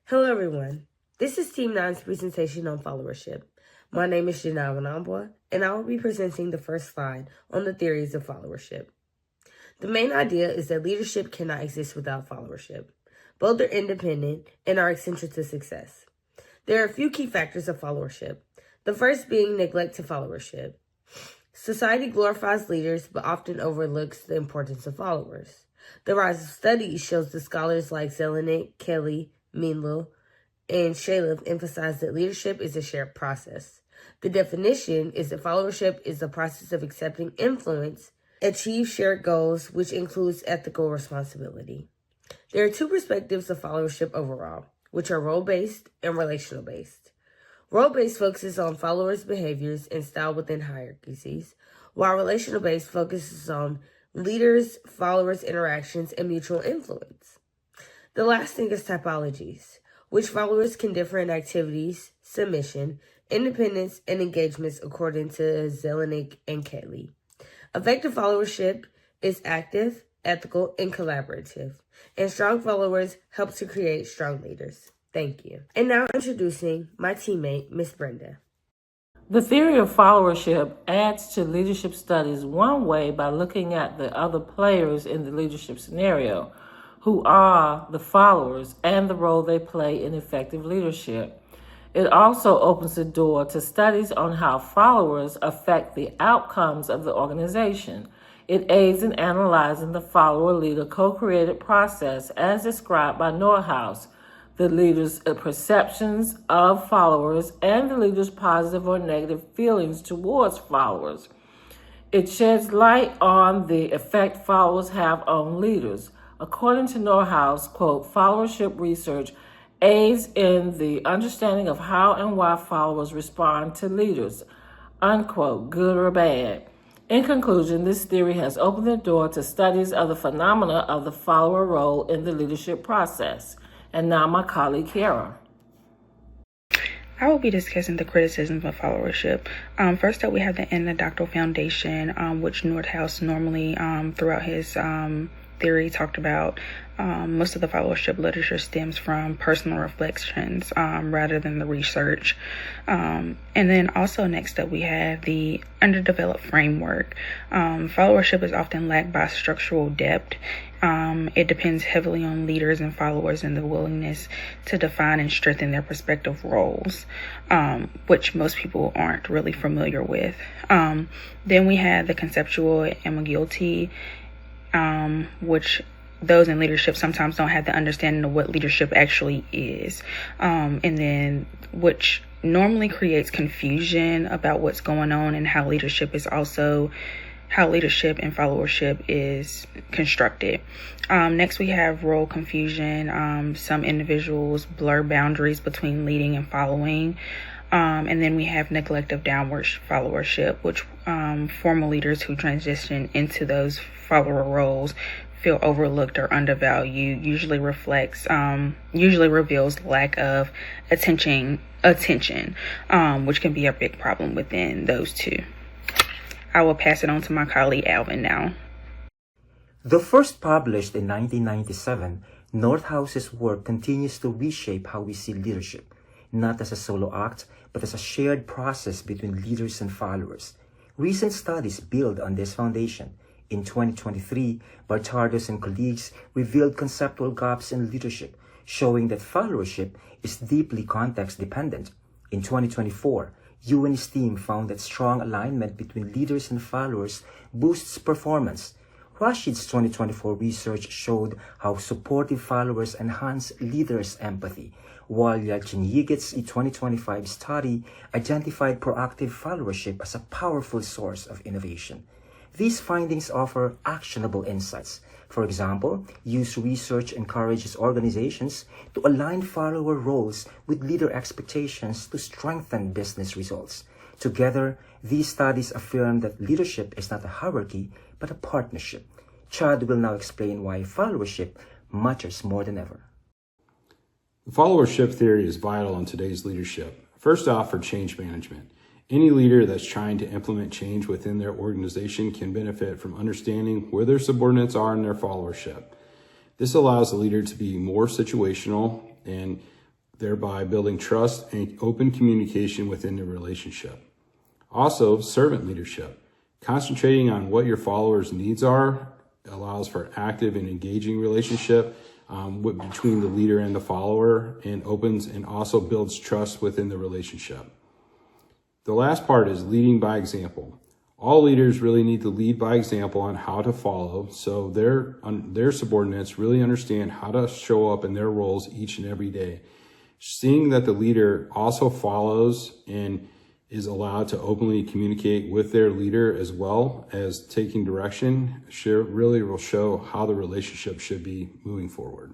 Hello, everyone. This is Team 9's presentation on followership. My name is Janai Wanambwa, and I will be presenting the first slide on the theories of followership. The main idea is that leadership cannot exist without followership. Both are independent and are essential to success. There are a few key factors of followership, the first being neglect to followership. Society glorifies leaders but often overlooks the importance of followers. The rise of studies shows that scholars like Zelenick, Kelly, Meanlow, and Shalev emphasize that leadership is a shared process. The definition is that followership is the process of accepting influence, achieve shared goals, which includes ethical responsibility. There are two perspectives of followership overall, which are role-based and relational-based. Role-based focuses on followers' behaviors and style within hierarchies, while relational-based focuses on leaders, followers' interactions, and mutual influence. The last thing is typologies, which followers can differ in activities, submission, independence, and engagements according to Zelenick and Kelly. Effective followership is active, ethical, and collaborative, and strong followers help to create strong leaders. Thank you. And now introducing my teammate, Miss Brenda. The theory of followership adds to leadership studies one way by looking at the other players in the leadership scenario, who are the followers and the role they play in effective leadership. It also opens the door to studies on how followers affect the outcomes of the organization. It aids in analyzing the follower-leader co-created process as described by Norhaus, the leader's perceptions of followers, and the leader's positive or negative feelings towards followers. It sheds light on the effect followers have on leaders. According to Norhaus, quote, followership research aids in the understanding of how and why followers respond to leaders, unquote, good or bad. In conclusion, this theory has opened the door to studies of the phenomena of the follower role in the leadership process. And now my colleague, Kara. I will be discussing the criticisms of followership. First up, we have the anecdotal foundation, which Nordhaus normally, throughout his theory, talked about. Most of the followership literature stems from personal reflections rather than the research. And then also next up, we have the underdeveloped framework. Followership is often lacked by structural depth. It depends heavily on leaders and followers and the willingness to define and strengthen their respective roles, which most people aren't really familiar with. Then we have the conceptual ambiguity, which those in leadership sometimes don't have the understanding of what leadership actually is, and then which normally creates confusion about what's going on and how leadership and followership is constructed. Next, we have role confusion. Some individuals blur boundaries between leading and following. And then we have neglect of downward followership, which former leaders who transition into those follower roles feel overlooked or undervalued, usually reveals lack of attention, which can be a big problem within those two. I will pass it on to my colleague Alvin now. Though first published in 1997, Nordhaus's work continues to reshape how we see leadership, not as a solo act, but as a shared process between leaders and followers. Recent studies build on this foundation. In 2023, Bartardos and colleagues revealed conceptual gaps in leadership, showing that followership is deeply context-dependent. In 2024, you and his team found that strong alignment between leaders and followers boosts performance. Rashid's 2024 research showed how supportive followers enhance leaders' empathy, while Yelchenyiget's 2025 study identified proactive followership as a powerful source of innovation. These findings offer actionable insights. For example, use research encourages organizations to align follower roles with leader expectations to strengthen business results. Together, these studies affirm that leadership is not a hierarchy, but a partnership. Chad will now explain why followership matters more than ever. The followership theory is vital in today's leadership. First off, for change management. Any leader that's trying to implement change within their organization can benefit from understanding where their subordinates are in their followership. This allows the leader to be more situational and thereby building trust and open communication within the relationship. Also, servant leadership. Concentrating on what your followers' needs are allows for active and engaging relationship between the leader and the follower, and opens and also builds trust within the relationship. The last part is leading by example. All leaders really need to lead by example on how to follow, so their subordinates really understand how to show up in their roles each and every day. Seeing that the leader also follows and is allowed to openly communicate with their leader as well as taking direction really will show how the relationship should be moving forward.